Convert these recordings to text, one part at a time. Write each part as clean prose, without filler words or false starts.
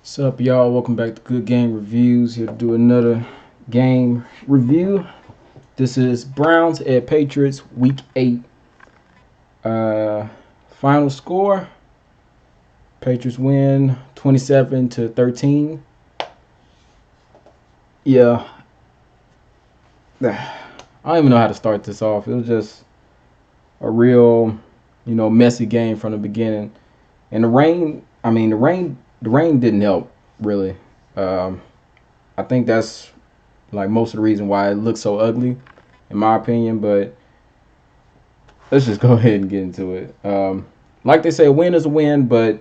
What's up, y'all? Welcome back to Good Game Reviews. Here to do another game review. This is Browns at Patriots Week 8. Uh, Final score: Patriots win 27-13. Yeah, I don't even know how to start this off. It was just a real, messy game from the beginning. And the rain. I mean, the rain didn't help really. Um, I think that's like most of the reason why it looks so ugly, in my opinion. But let's just go ahead and get into it. Like they say, a win is a win, but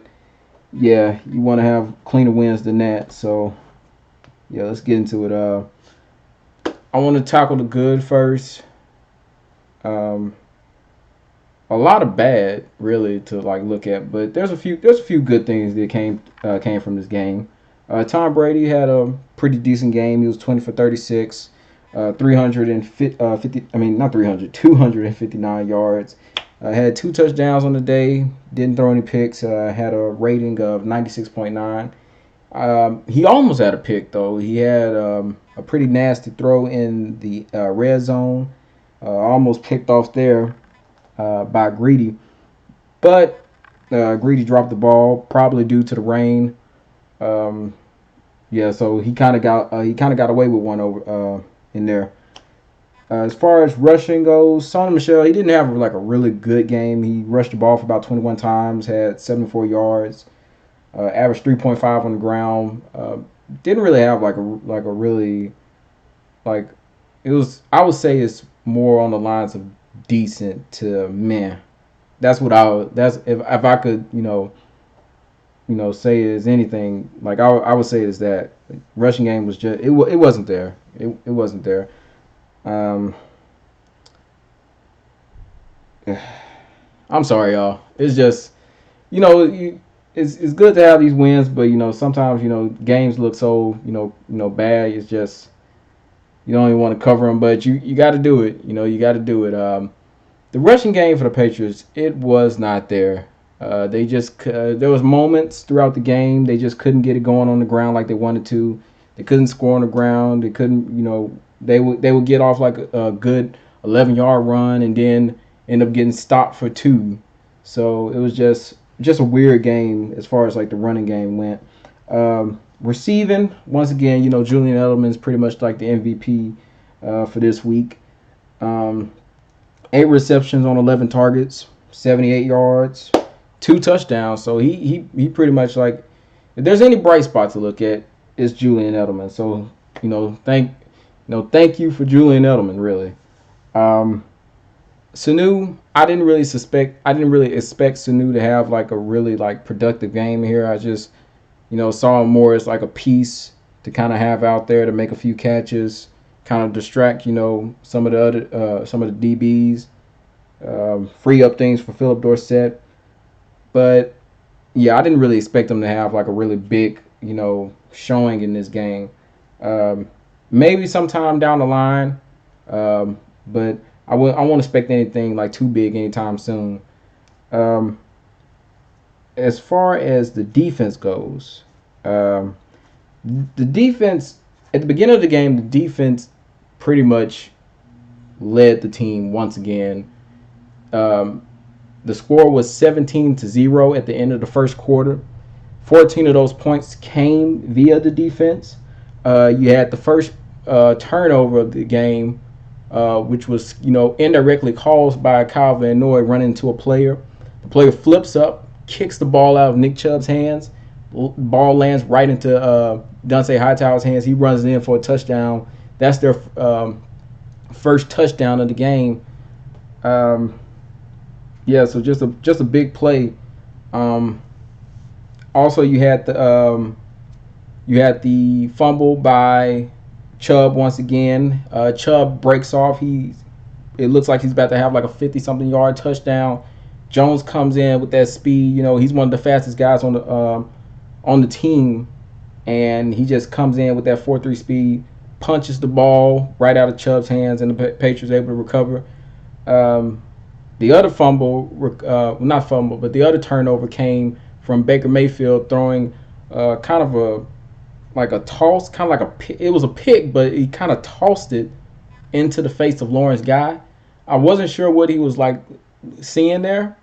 yeah, you want to have cleaner wins than that. So yeah, let's get into it. I want to tackle the good first. Um, a lot of bad, really, to like look at, but there's a few good things that came from this game. Tom Brady had a pretty decent game. He was 20 for 36, 350. I mean, not 300, 259 yards. Had two touchdowns on the day. Didn't throw any picks. Had a rating of 96.9. He almost had a pick though. He had a pretty nasty throw in the red zone. Almost picked off there by Greedy, but Greedy dropped the ball probably due to the rain. Um, yeah, so he kind of got away with one over in there. As far as rushing goes, Sonny Michel, he didn't have like a really good game. He rushed the ball for about 21 times, had 74 yards, averaged 3.5 on the ground. Didn't really have like a really like it was. I would say it's more on the lines of decent to meh. That's what I would. That's if I could say is anything like I would say is that rushing game was just it wasn't there. It wasn't there. Um, I'm sorry, y'all. It's just it's good to have these wins, but sometimes games look so bad. It's just you don't even want to cover them, but you got to do it. You got to do it. The rushing game for the Patriots, it was not there. They just there was moments throughout the game they just couldn't get it going on the ground like they wanted to. They couldn't score on the ground. They couldn't, they would get off like a good 11-yard run and then end up getting stopped for two. So it was just a weird game as far as like the running game went. Receiving, once again, Julian Edelman's pretty much like the MVP for this week. Um, 8 receptions on 11 targets, 78 yards, two touchdowns. So he pretty much like if there's any bright spot to look at, it's Julian Edelman. So thank you for Julian Edelman really. Um, Sanu, I didn't really expect Sanu to have like a really like productive game here. I just saw him more as like a piece to kind of have out there to make a few catches, kind of distract some of the DBs, free up things for Philip Dorsett. But yeah, I didn't really expect them to have like a really big showing in this game. Um, Maybe sometime down the line, but I won't expect anything like too big anytime soon. Um, as far as the defense goes, um, the defense at the beginning of the game, the defense pretty much led the team once again. Um, the score was 17-0 at the end of the first quarter. 14 of those points came via the defense. You had the first turnover of the game, which was indirectly caused by Kyle Van Noy running into a player. The player flips up, kicks the ball out of Nick Chubb's hands. Ball lands right into Dante Hightower's hands. He runs in for a touchdown. That's their first touchdown of the game. Um, yeah, so just a big play. Um, Also, you had the fumble by Chubb once again. Chubb breaks off. It looks like he's about to have like a 50-something yard touchdown. Jones comes in with that speed. He's one of the fastest guys on the team, and he just comes in with that 4.3 speed, punches the ball right out of Chubb's hands, and the Patriots able to recover. Um, the other fumble, not fumble, but the other turnover came from Baker Mayfield throwing kind of a like a toss, kind of like it was a pick, but he kind of tossed it into the face of Lawrence Guy. I wasn't sure what he was like seeing there.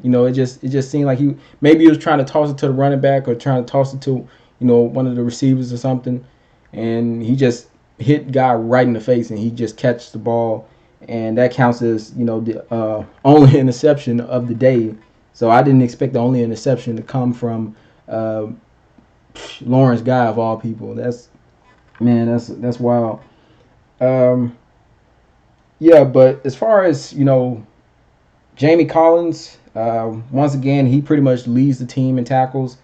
It just seemed like he was trying to toss it to the running back or trying to toss it to one of the receivers or something, and he just hit Guy right in the face, and he just catches the ball, and that counts as the only interception of the day. So I didn't expect the only interception to come from uh, Lawrence Guy of all people. That's wild. Um, yeah, but as far as Jamie Collins, once again, he pretty much leads the team in tackles.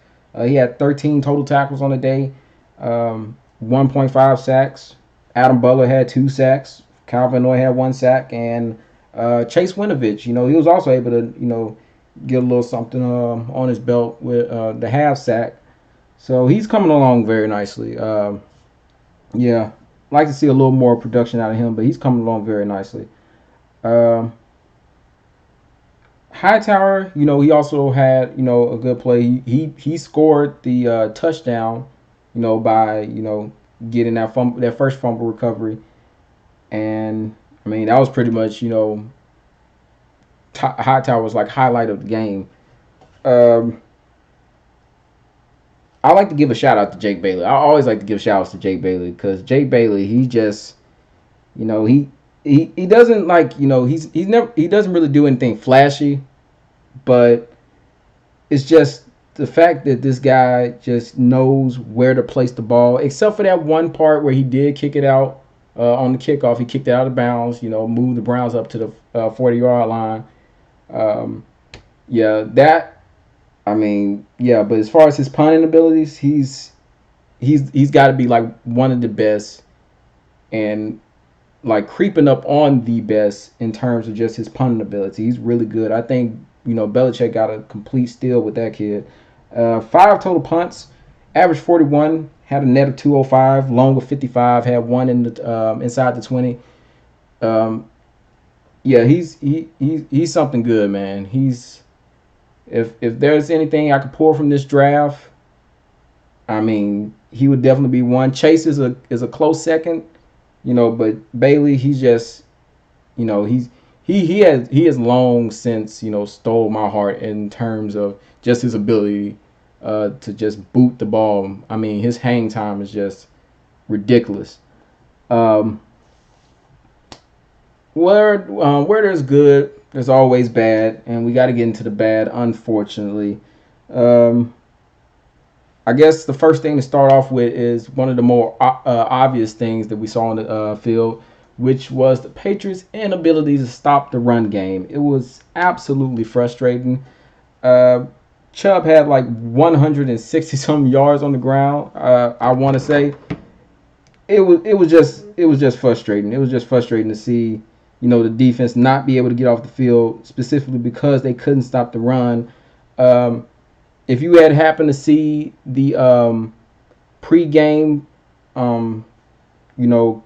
He had 13 total tackles on the day, 1.5 sacks. Adam Butler had 2 sacks. Calvin Noy had 1 sack, and Chase Winovich, he was also able to, get a little something on his belt with the half sack. So he's coming along very nicely. Yeah, like to see a little more production out of him, but he's coming along very nicely. Um, Hightower, he also had a good play. He scored the touchdown, by getting that first fumble recovery, and I mean that was pretty much Hightower was like highlight of the game. Um, I like to give a shout out to Jake Bailey. I always like to give shout outs to Jake Bailey because Jake Bailey, he just you know he doesn't like he doesn't really do anything flashy, but it's just the fact that this guy just knows where to place the ball, except for that one part where he did kick it out on the kickoff. He kicked it out of bounds, moved the Browns up to the 40-yard line. Um, yeah, that, I mean, yeah, but as far as his punting abilities, he's got to be like one of the best and like creeping up on the best in terms of just his punting ability. He's really good. I think Belichick got a complete steal with that kid. 5 total punts, average 41, had a net of 205, long of 55, had one in the inside the 20. Um, yeah, he's something good, man. He's if there's anything I could pull from this draft, I mean, he would definitely be one. Chase is a close second, but Bailey, he's just he has long since stole my heart in terms of just his ability to just boot the ball. I mean, his hang time is just ridiculous. Um, where there's good, there's always bad, and we got to get into the bad, unfortunately. Um, I guess the first thing to start off with is one of the more obvious things that we saw on the field, which was the Patriots' inability to stop the run game. It was absolutely frustrating. Uh, Chubb had like 160 some yards on the ground. I want to say it was just frustrating. It was just frustrating to see the defense not be able to get off the field specifically because they couldn't stop the run. Um, if you had happened to see the pregame, um,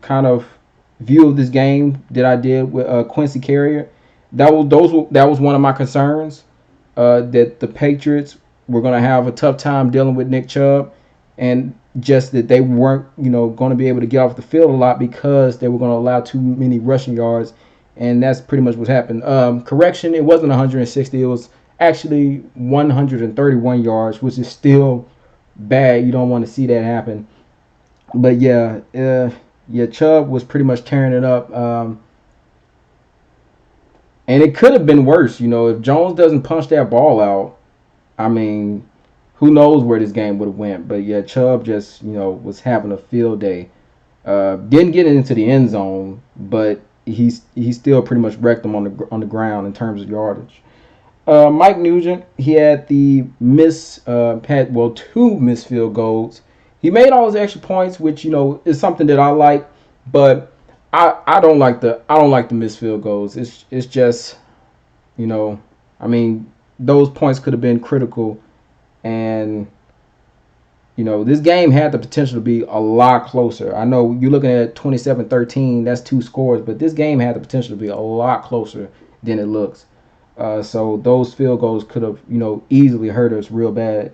kind of view of this game that I did with Quincy Carrier, that was one of my concerns. That the Patriots were going to have a tough time dealing with Nick Chubb, and just that they weren't going to be able to get off the field a lot because they were going to allow too many rushing yards, and that's pretty much what happened. Correction, it wasn't 160, it was actually 131 yards, which is still bad. You don't want to see that happen. But yeah, Chubb was pretty much tearing it up. And it could have been worse, if Jones doesn't punch that ball out. I mean, who knows where this game would have went? But yeah, Chubb just was having a field day. Didn't get into the end zone, but he still pretty much wrecked them on the ground in terms of yardage. Mike Nugent, he had two missed field goals. He made all his extra points, which is something that I like, but I don't like the missed field goals. It's just I mean, those points could have been critical, and this game had the potential to be a lot closer. I know you're looking at 27-13, that's 2 scores, but this game had the potential to be a lot closer than it looks. So those field goals could have easily hurt us real bad.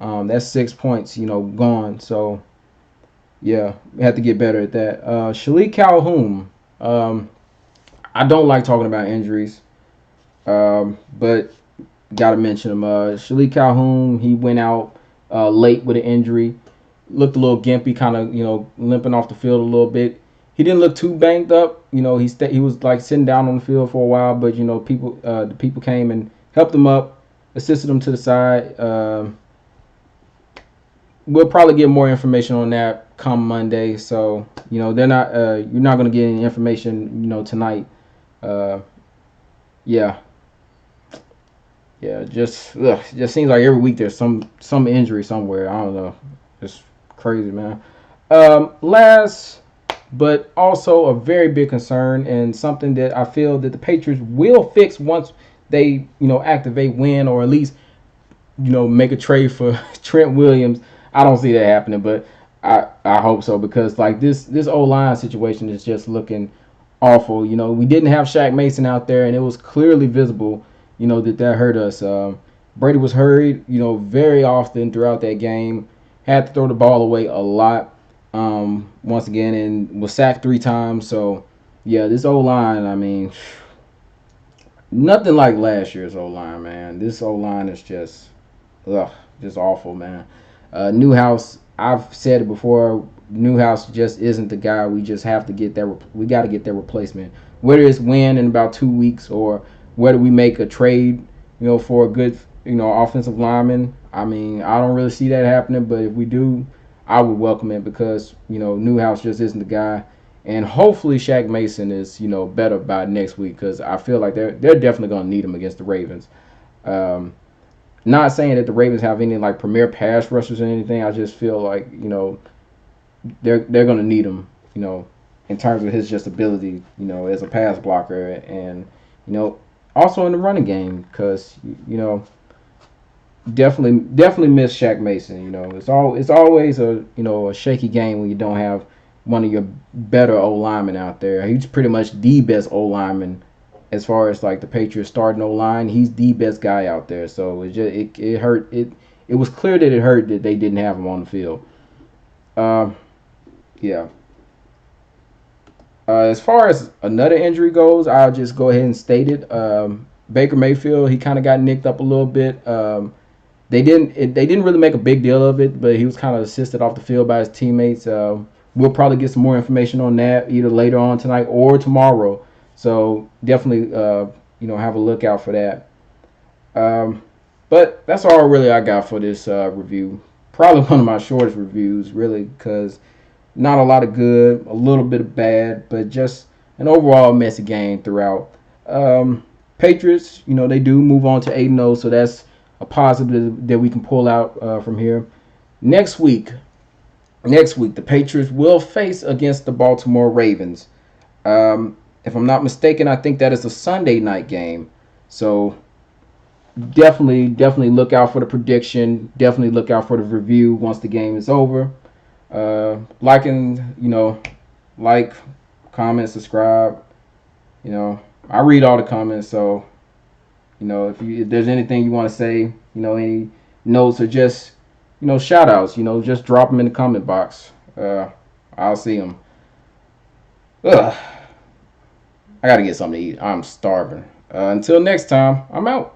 That's 6 points, gone. So yeah, we have to get better at that. Shalik Calhoun. Um, I don't like talking about injuries, but gotta mention him. Shalik Calhoun, he went out late with an injury. Looked a little gimpy, kind of limping off the field a little bit. He didn't look too banged up. He was like sitting down on the field for a while, but the people came and helped him up, assisted him to the side. We'll probably get more information on that come Monday. So they're not you're not gonna get any information tonight. Uh, yeah, yeah, just seems like every week there's some injury somewhere. I don't know. It's crazy, man. Last, but also a very big concern and something that I feel that the Patriots will fix once they activate Win, or at least make a trade for Trent Williams. I don't see that happening, but I hope so, because like this O line situation is just looking awful. We didn't have Shaq Mason out there, and it was clearly visible, that hurt us. Brady was hurried, very often throughout that game. Had to throw the ball away a lot, once again, and was sacked 3 times. So, yeah, this O line, I mean, nothing like last year's O line, man. This O line is ugh, just awful, man. Newhouse, I've said it before. Newhouse just isn't the guy. We just have to get that. We got to get that replacement. Whether it's Win in about 2 weeks, or whether we make a trade, for a good, offensive lineman. I mean, I don't really see that happening, but if we do, I would welcome it, because Newhouse just isn't the guy. And hopefully Shaq Mason is better by next week, because I feel like they're definitely gonna need him against the Ravens. Um, Not saying that the Ravens have any like premier pass rushers or anything. I just feel like they're gonna need him. In terms of his just ability, as a pass blocker, and also in the running game, because definitely miss Shaq Mason. It's always a shaky game when you don't have one of your better O linemen out there. He's pretty much the best O lineman as far as like the Patriots starting O line. He's the best guy out there. So it hurt. It was clear that it hurt that they didn't have him on the field. Yeah. As far as another injury goes, I'll just go ahead and state it. Baker Mayfield, he kind of got nicked up a little bit. They didn't really make a big deal of it, but he was kind of assisted off the field by his teammates. We'll probably get some more information on that either later on tonight or tomorrow. So definitely, have a look out for that. Um, but that's all really I got for this review. Probably one of my shortest reviews, really, because not a lot of good, a little bit of bad, but just an overall messy game throughout. Patriots, they do move on to 8-0, so that's a positive that we can pull out from here. Next week, the Patriots will face against the Baltimore Ravens. If I'm not mistaken, I think that is a Sunday night game. So definitely look out for the prediction. Definitely look out for the review once the game is over. Liking, like, comment, subscribe. I read all the comments, so if there's anything you want to say, any notes, or just shout outs, just drop them in the comment box. I'll see them. Ugh. I gotta get something to eat. I'm starving. Until next time, I'm out.